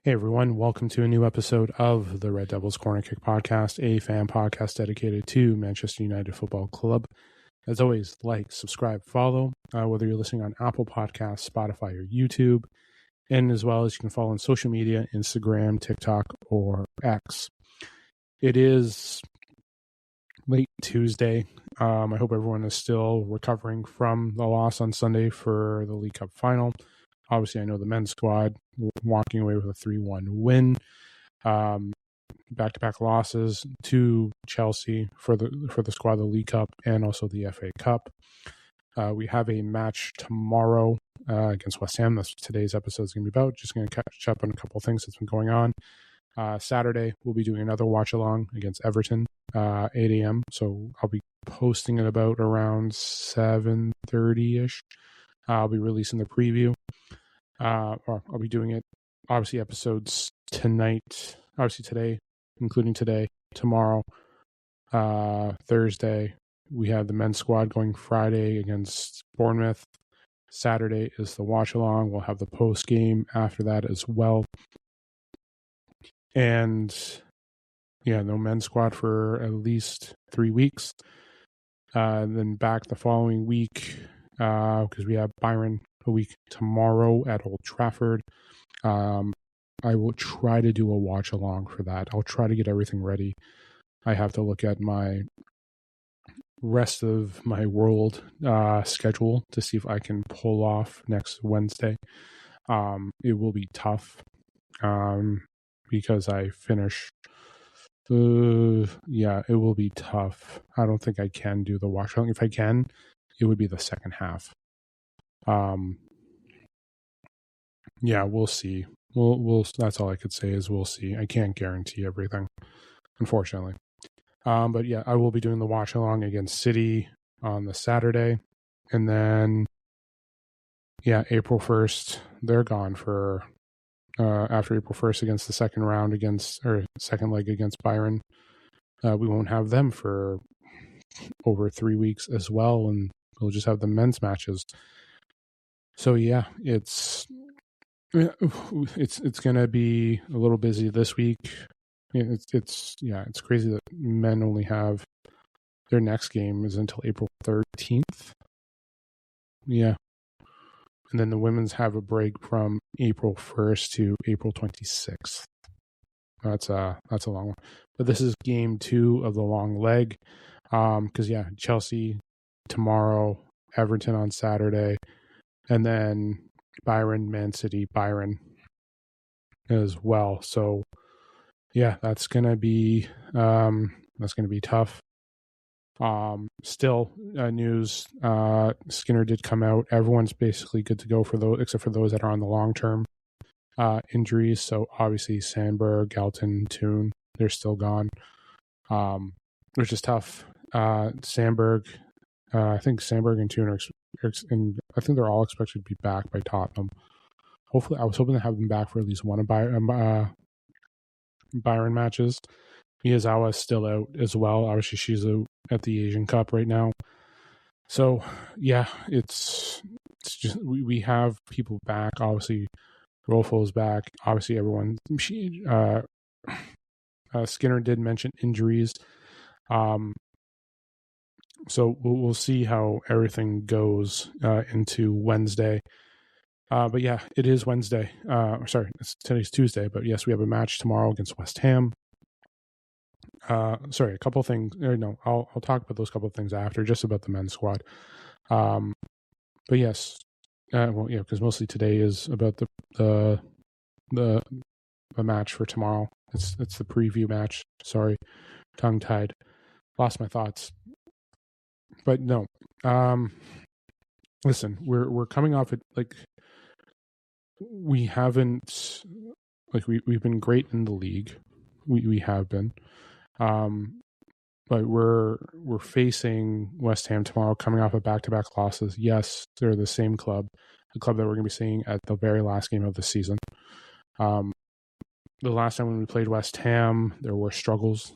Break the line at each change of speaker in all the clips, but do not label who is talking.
Hey everyone, welcome to a new episode of the Red Devils Corner Kick Podcast, a fan podcast dedicated to Manchester United Football Club. As always, like, subscribe, follow, whether you're listening on Apple Podcasts, Spotify, or YouTube, and as well as you can follow on social media, Instagram, TikTok, or X. It is late Tuesday. I hope everyone is still recovering from the loss on Sunday for the League Cup final. Obviously, I know the men's squad walking away with a 3-1 win. Back-to-back losses to Chelsea for the squad, the League Cup, and also the FA Cup. We have a match tomorrow against West Ham. That's what today's episode is going to be about. Just going to catch up on a couple of things that's been going on. Saturday, we'll be doing another watch-along against Everton, 8 a.m. So I'll be posting it about around 7:30-ish. I'll be releasing the preview. Or I'll be doing it, obviously, episodes tonight, obviously today, including today, tomorrow, Thursday. We have the men's squad going Friday against Bournemouth. Saturday is the watch along. We'll have the post game after that as well. And yeah, no men's squad for at least 3 weeks. Then back the following week, because we have Byron a week tomorrow at Old Trafford. I will try to do a watch along for that. I'll try to get everything ready. I have to look at my rest of my world schedule to see if I can pull off next Wednesday. It will be tough because I finish. Yeah, it will be tough. I don't think I can do the watch along. If I can, it would be the second half. Yeah, we'll see. We'll that's all I could say is we'll see. I can't guarantee everything, unfortunately. But yeah, I will be doing the watch along against City on the Saturday. And then yeah, April 1st, they're gone for after April 1st against the second leg against Byron. We won't have them for over 3 weeks as well, and we'll just have the men's matches. So yeah, it's gonna be a little busy this week. It's crazy that men only have their next game is until April 13th. Yeah, and then the women's have a break from April 1st to April 26th. That's a long one, but this is game 2 of the long leg. Because yeah, Chelsea tomorrow, Everton on Saturday, and then Byron, Man City, Byron as well. So yeah, that's gonna be tough. Still news. Skinner did come out. Everyone's basically good to go for those, except for those that are on the long-term injuries. So obviously Sandberg, Galton, Toon, they're still gone, which is tough. Sandberg, I think Sandberg and Toon and I think they're all expected to be back by Tottenham. Hopefully, I was hoping to have them back for at least one of Byron matches. Miyazawa is still out as well. Obviously, she's at the Asian Cup right now. So yeah, it's just we have people back. Obviously, Rolfo's back. Obviously, everyone. Skinner did mention injuries. So we'll see how everything goes into Wednesday. But yeah, it is Wednesday. Today's Tuesday. But yes, we have a match tomorrow against West Ham. A couple of things. I'll talk about those couple of things after, just about the men's squad. But yes, because mostly today is about the match for tomorrow. It's the preview match. Sorry, tongue-tied. Lost my thoughts. But no, listen, we're coming off it like we haven't, like we've been great in the league, we have been, but we're facing West Ham tomorrow, coming off of back-to-back losses. Yes, they're the same club, the club that we're going to be seeing at the very last game of the season. The last time when we played West Ham, there were struggles.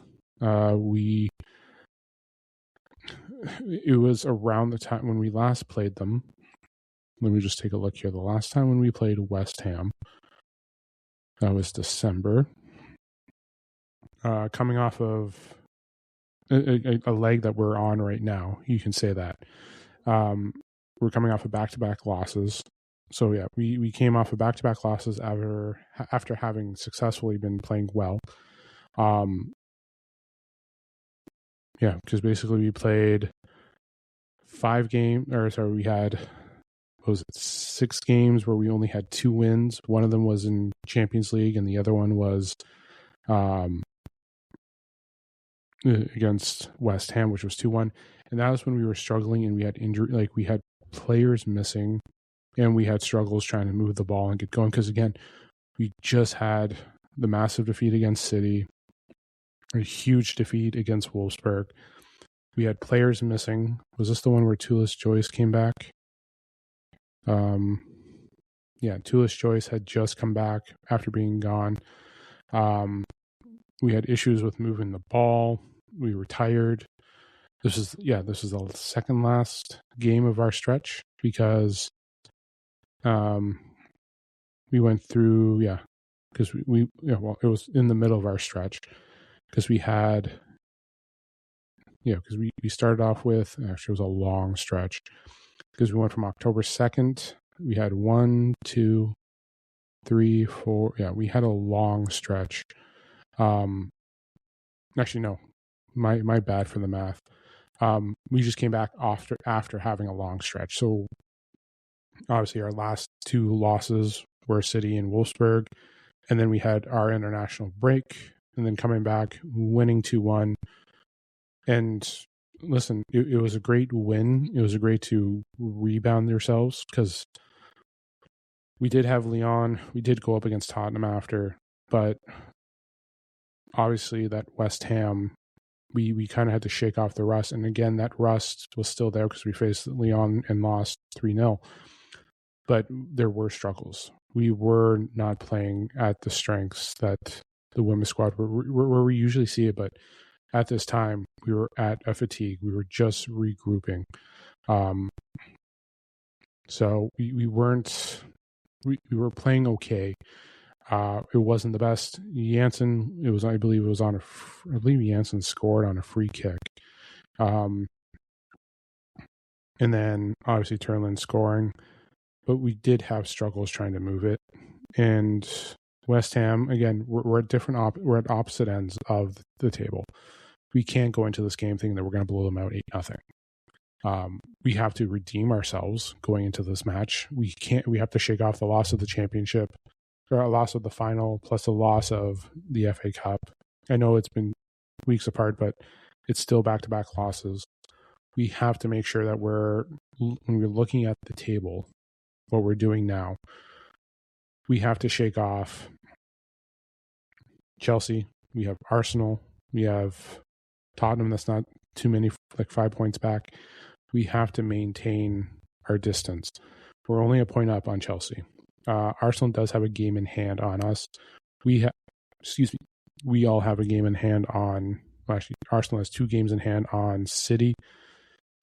It was around the time when we last played them. Let me just take a look here. The last time when we played West Ham, That was December. Coming off of a leg that we're on right now, you can say that. We're coming off of back-to-back losses. So yeah, we came off of back-to-back losses after having successfully been playing well. Yeah, because basically we played we had 6 games where we only had 2 wins. One of them was in Champions League, and the other one was against West Ham, which was 2-1. And that was when we were struggling and we had injury, like we had players missing, and we had struggles trying to move the ball and get going. Because again, we just had the massive defeat against City, a huge defeat against Wolfsburg. We had players missing. Was this the one where Tulis Joyce came back? Yeah, Tulis Joyce had just come back after being gone. We had issues with moving the ball. We were tired. This is the second last game of our stretch because we went through, because it was in the middle of our stretch because we had, because we started off with, actually it was a long stretch because we went from October 2nd, we had 1, 2, 3, 4, we had a long stretch. Actually, no, my bad for the math. We just came back after having a long stretch. So obviously our last 2 losses were City and Wolfsburg, and then we had our international break, and then coming back, winning 2-1. And listen, it was a great win. It was a great to rebound yourselves because we did have Lyon. We did go up against Tottenham after, but obviously that West Ham, we kind of had to shake off the rust. And again, that rust was still there because we faced Lyon and lost 3-0. But there were struggles. We were not playing at the strengths that the women's squad where we usually see it. But at this time, we were at a fatigue. We were just regrouping. So we weren't. We were playing okay. It wasn't the best. Janssen, I believe Janssen scored on a free kick. And then obviously Turlin scoring, but we did have struggles trying to move it. And West Ham, again, we're at we're at opposite ends of the table. We can't go into this game thinking that we're going to blow them out 8-0. We have to redeem ourselves going into this match. We have to shake off the loss of the championship, or a loss of the final, plus a loss of the FA Cup. I know it's been weeks apart, but it's still back-to-back losses. We have to make sure that when we're looking at the table, what we're doing now, we have to shake off Chelsea. We have Arsenal. We have Tottenham. That's not too many, like 5 points back. We have to maintain our distance. We're only a point up on Chelsea. Arsenal does have a game in hand on us. We all have a game in hand on. Actually, Arsenal has 2 games in hand on City.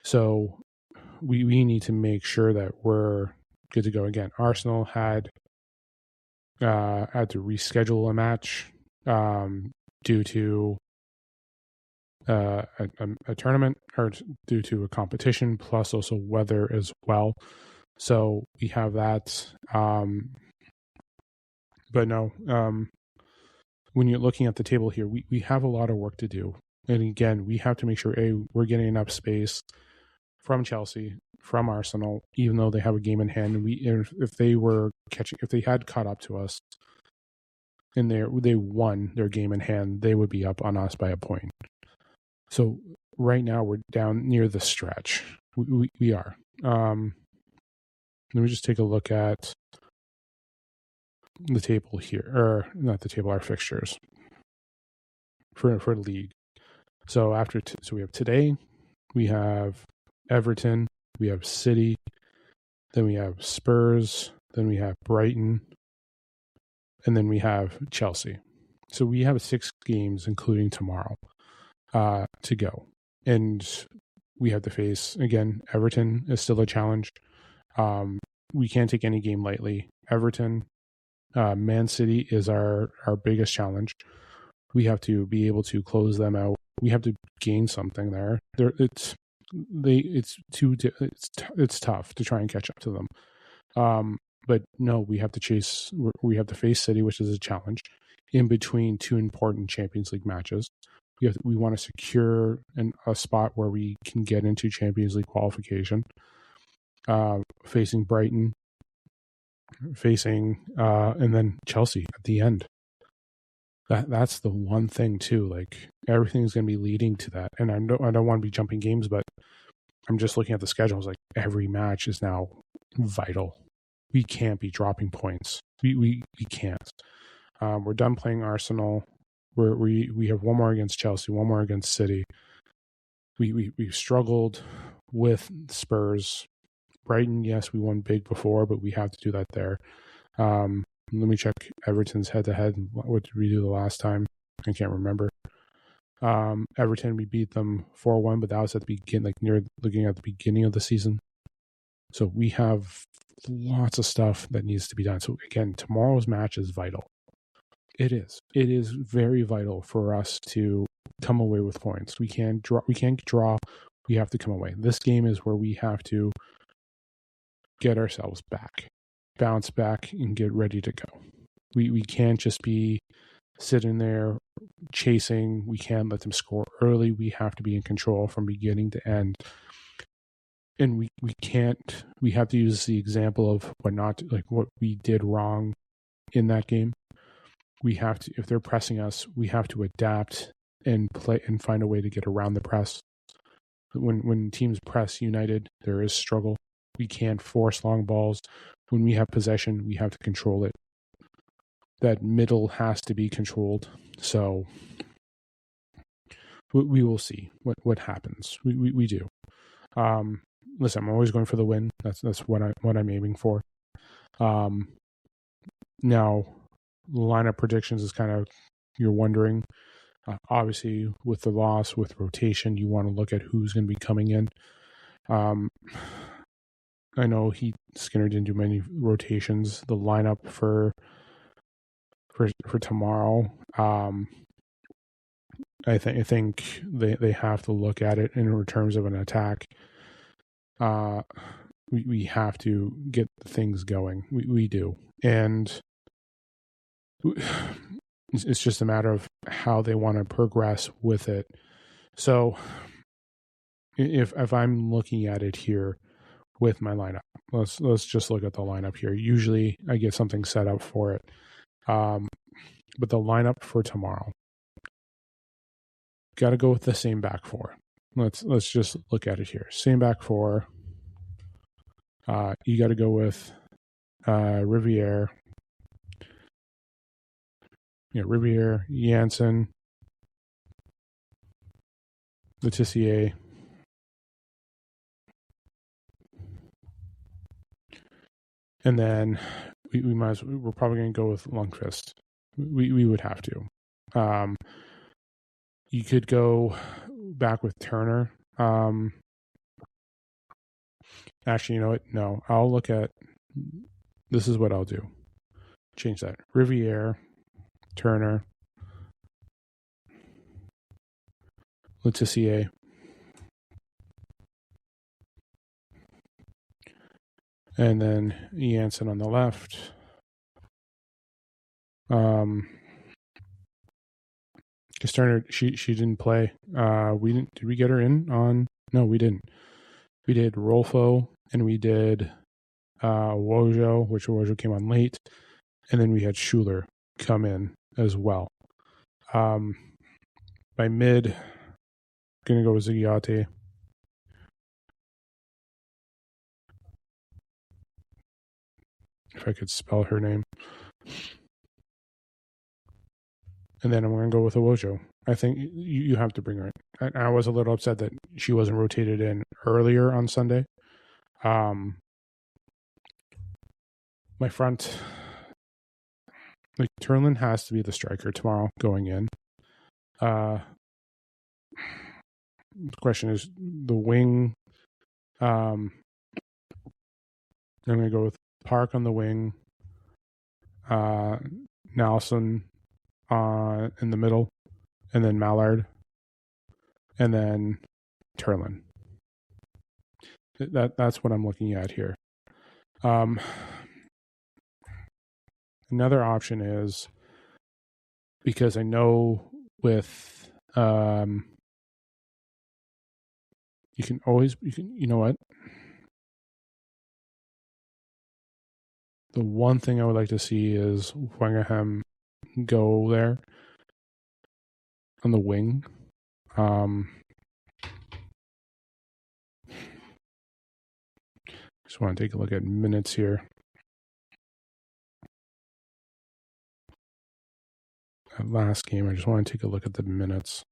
So we need to make sure that we're good to go. Again, Arsenal had to reschedule a match due to a tournament, or due to a competition, plus also weather as well. So we have that. But no, when you're looking at the table here, we have a lot of work to do. And again, we have to make sure, we're getting enough space from Chelsea, from Arsenal, even though they have a game in hand. And if they had caught up to us and they won their game in hand, they would be up on us by a point. So right now we're down near the stretch. We are. Let me just take a look at the table here, or not the table, our fixtures for league. So so we have today, we have Everton, we have City, then we have Spurs, then we have Brighton, and then we have Chelsea. So we have 6 games, including tomorrow, to go. And we have to face, again, Everton is still a challenge. We can't take any game lightly. Everton, Man City is our biggest challenge. We have to be able to close them out. We have to gain something there. It's tough to try and catch up to them. But no, we have to chase. We have to face City, which is a challenge. In between two important Champions League matches, we want to secure a spot where we can get into Champions League qualification. Facing Brighton, and then Chelsea at the end. That's the one thing too. Like everything's going to be leading to that, and I don't want to be jumping games, but I'm just looking at the schedules. Like every match is now vital. We can't be dropping points. We can't. We're done playing Arsenal. We have one more against Chelsea, one more against City. We've struggled with Spurs. Brighton, yes, we won big before, but we have to do that there. Let me check Everton's head-to-head. What did we do the last time? I can't remember. Everton, we beat them 4-1, but that was at the beginning, looking at the beginning of the season. So we have lots of stuff that needs to be done. So again, tomorrow's match is vital. It is. It is very vital for us to come away with points. We can't draw. We have to come away. This game is where we have to get ourselves back, bounce back, and get ready to go. We can't just be sitting there chasing. We can't let them score early. We have to be in control from beginning to end. And we can't. We have to use the example of what we did wrong in that game. We have to, if they're pressing us, we have to adapt and play and find a way to get around the press. When teams press United, there is struggle. We can't force long balls. When we have possession, we have to control it. That middle has to be controlled. So we will see what happens. We do. Listen, I'm always going for the win. That's what I'm aiming for. Now, lineup predictions is kind of, you're wondering. Obviously, with the loss, with rotation, you want to look at who's going to be coming in. I know Skinner didn't do many rotations. The lineup for tomorrow, I think they have to look at it in terms of an attack. We have to get things going. We do, and it's just a matter of how they want to progress with it. So, if I'm looking at it here with my lineup, let's just look at the lineup here. Usually, I get something set up for it, but the lineup for tomorrow, got to go with the same back four. Let's just look at it here. Same back four. You got to go with Riviere. Riviere, Janssen, Letitia, and then we're probably going to go with Lundqvist. We would have to. You could go back with Turner. Actually, you know what? No, I'll look at. This is what I'll do. Change that. Riviere, Turner, Letitia, and then Janssen on the left. Because Turner, she didn't play. Did we get her in on? No, we didn't. We did Rolfo and we did Wojo, which Wojo came on late, and then we had Schuler come in as well. By mid, gonna go with Zigiate. If I could spell her name. And then I'm going to go with Wojo. I think you have to bring her in. I was a little upset that she wasn't rotated in earlier on Sunday. My front, Turlin has to be the striker tomorrow going in. The question is the wing. I'm going to go with Park on the wing. Nelson in the middle, and then Mallard, and then Turlin. That's what I'm looking at here. Another option is, because I know with you know what? The one thing I would like to see is Wangerham go there on the wing. Just want to take a look at minutes here. That last game, I just want to take a look at the minutes.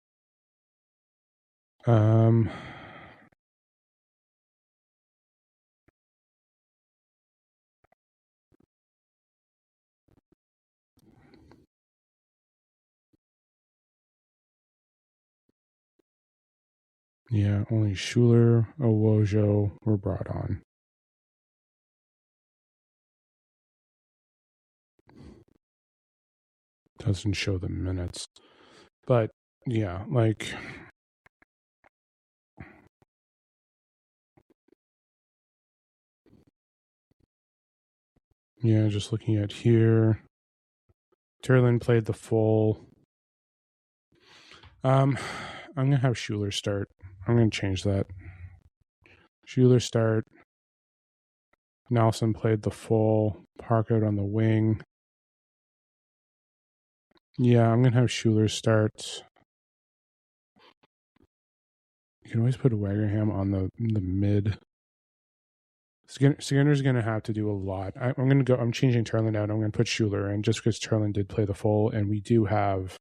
Yeah, only Schuler, Owojo were brought on. Doesn't show the minutes. But, yeah, like... Yeah, just looking at here. Turlin played the full. I'm going to have Schuler start. I'm going to change that. Schuler start. Nelson played the full. Park out on the wing. Yeah, I'm going to have Schuler start. You can always put Wagerham on the mid. Skinner's going to have to do a lot. I'm changing Turlin out. I'm going to put Schuler in just because Turlin did play the full, and we do have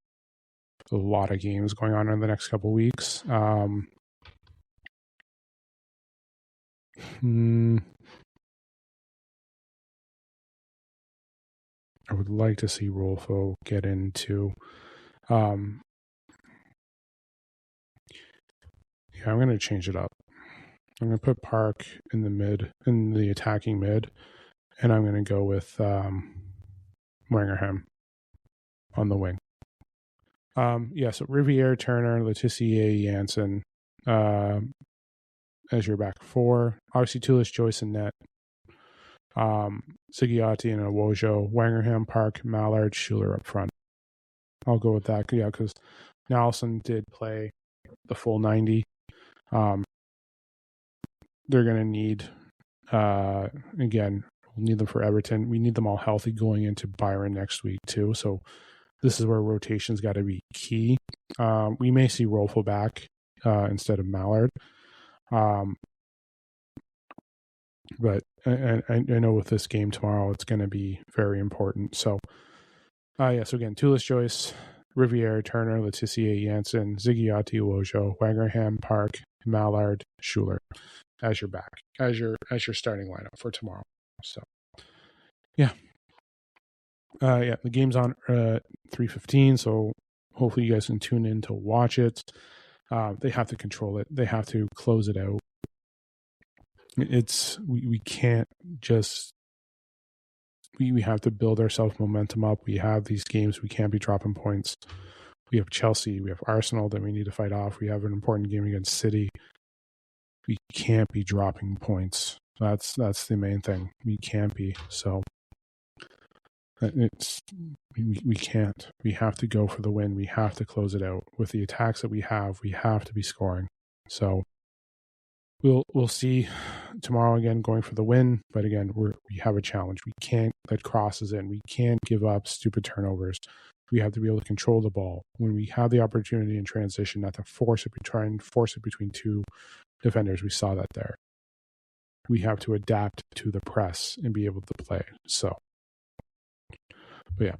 a lot of games going on in the next couple weeks. I would like to see Rolfo get into. Yeah, I'm going to change it up. I'm going to put Park in the attacking mid, and I'm going to go with Wangerham on the wing. So Riviere, Turner, Letitia, Janssen as your back four. Obviously, Tulis, Joyce, and Net. Sigiati and Awojo, Wangerham, Park, Mallard, Schuler up front. I'll go with that. Yeah, because Nelson did play the full 90. They're going to need, again, we'll need them for Everton. We need them all healthy going into Byron next week, too. So this is where rotation's got to be key. We may see Rolfo back instead of Mallard. But I know with this game tomorrow, it's going to be very important. So, so again, Tulis, Joyce, Riviere, Turner, Letitia, Janssen, Ziggiati, Wojo, Wangerham, Park, Mallard, Schuler as your back, as your starting lineup for tomorrow. So, yeah. The game's on 3:15, so hopefully you guys can tune in to watch it. They have to control it. They have to close it out. We can't just we have to build ourselves momentum up. We have these games. We can't be dropping points. We have Chelsea. We have Arsenal that we need to fight off. We have an important game against City. We can't be dropping points. That's the main thing. We can't be. So we can't. We have to go for the win. We have to close it out. With the attacks that we have to be scoring. So we'll see tomorrow again going for the win. But again, we have a challenge. We can't let crosses in. We can't give up stupid turnovers. We have to be able to control the ball. When we have the opportunity in transition, not to try and force it between two defenders. We saw that there. We have to adapt to the press and be able to play. So, but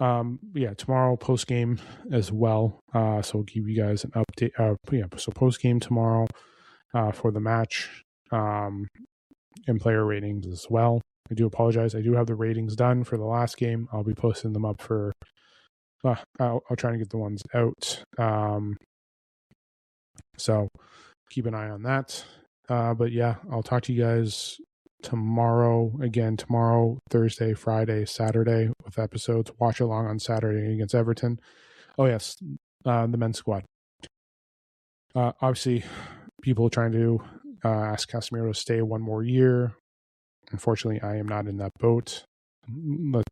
yeah. Tomorrow post game as well. So we'll give you guys an update. So post game tomorrow for the match and player ratings as well. I do apologize. I do have the ratings done for the last game. I'll be posting them up for. I'll try to get the ones out. So keep an eye on that. But yeah, I'll talk to you guys tomorrow, Thursday, Friday, Saturday with episodes. Watch along on Saturday against Everton. Oh, yes, the men's squad. Obviously, people trying to ask Casemiro to stay one more year. Unfortunately, I am not in that boat.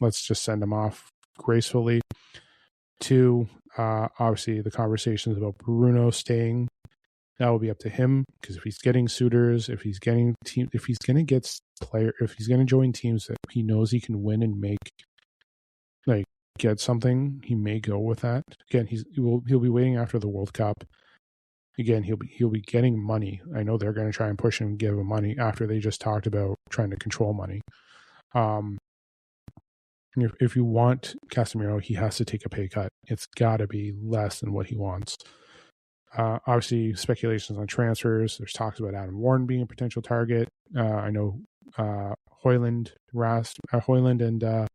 Let's just send him off gracefully. 2, obviously, the conversations about Bruno staying, that will be up to him, because if he's getting suitors, if he's going to join teams that he knows he can win and get something, he may go with that. Again, he'll be waiting after the World Cup. Again, he'll be getting money. I know they're going to try and push him and give him money after they just talked about trying to control money. If you want Casemiro, he has to take a pay cut. It's got to be less than what he wants. Obviously, speculations on transfers. There's talks about Adam Warren being a potential target. I know Højlund and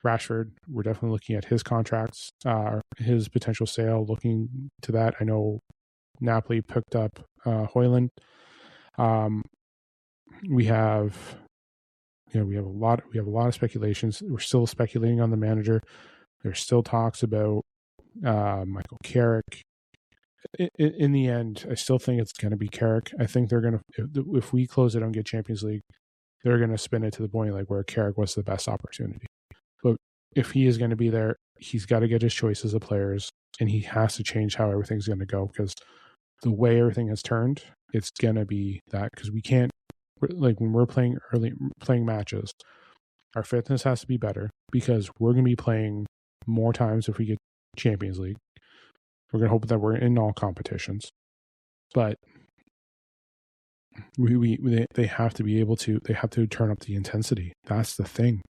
Rashford, we're definitely looking at his contracts, his potential sale, looking to that. I know Napoli picked up Højlund. We have a lot of speculations. We're still speculating on the manager. There's still talks about Michael Carrick. In the end, I still think it's going to be Carrick. I think they're going to, if we close it and get Champions League, they're going to spin it to the point like where Carrick was the best opportunity. But if he is going to be there, he's got to get his choices of players, and he has to change how everything's going to go, because the way everything has turned, it's going to be that, because we can't, like when we're playing matches, our fitness has to be better, because we're going to be playing more times if we get Champions League. We're going to hope that we're in all competitions, but they have to be able to, they have to turn up the intensity. That's the thing.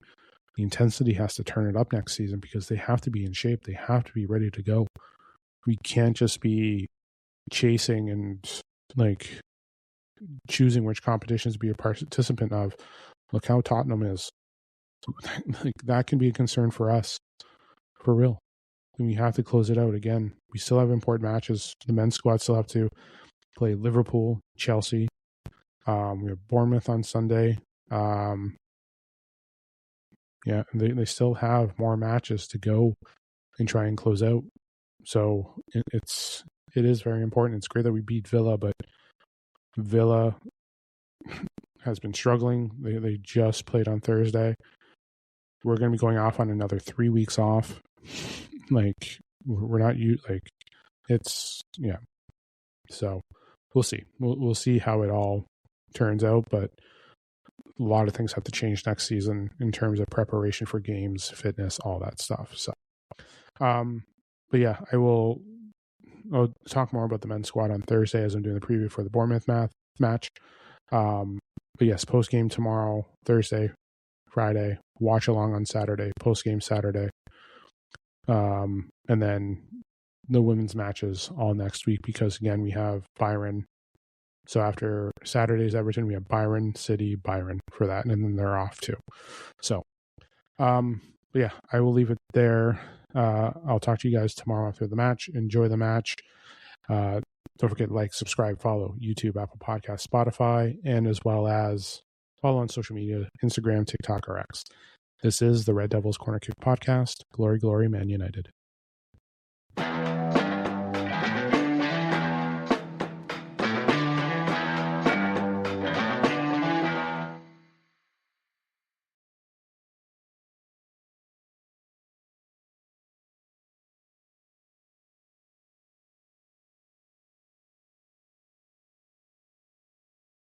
The intensity has to turn it up next season, because they have to be in shape. They have to be ready to go. We can't just be chasing and like choosing which competitions to be a participant of. Look how Tottenham is. Like, that can be a concern for us, for real. And we have to close it out again. We still have important matches. The men's squad still have to play Liverpool, Chelsea. We have Bournemouth on Sunday. Yeah, they still have more matches to go and try and close out. So it is very important. It's great that we beat Villa, but Villa has been struggling. They just played on Thursday. We're going to be going off on another 3 weeks off. Like, we're not So we'll see. We'll see how it all turns out, but a lot of things have to change next season in terms of preparation for games, fitness, all that stuff. So, but yeah, I'll talk more about the men's squad on Thursday as I'm doing the preview for the Bournemouth match. But yes, post game tomorrow, Thursday, Friday, watch along on Saturday, post game Saturday. And then the women's matches all next week, because again, we have Byron. So after Saturday's Everton, we have Byron, City, Byron for that, and then they're off too. So, but yeah, I will leave it there. I'll talk to you guys tomorrow after the match. Enjoy the match. Don't forget to like, subscribe, follow YouTube, Apple Podcasts, Spotify, and as well as follow on social media, Instagram, TikTok, or X. This is the Red Devils Corner Kick Podcast. Glory, glory, Man United.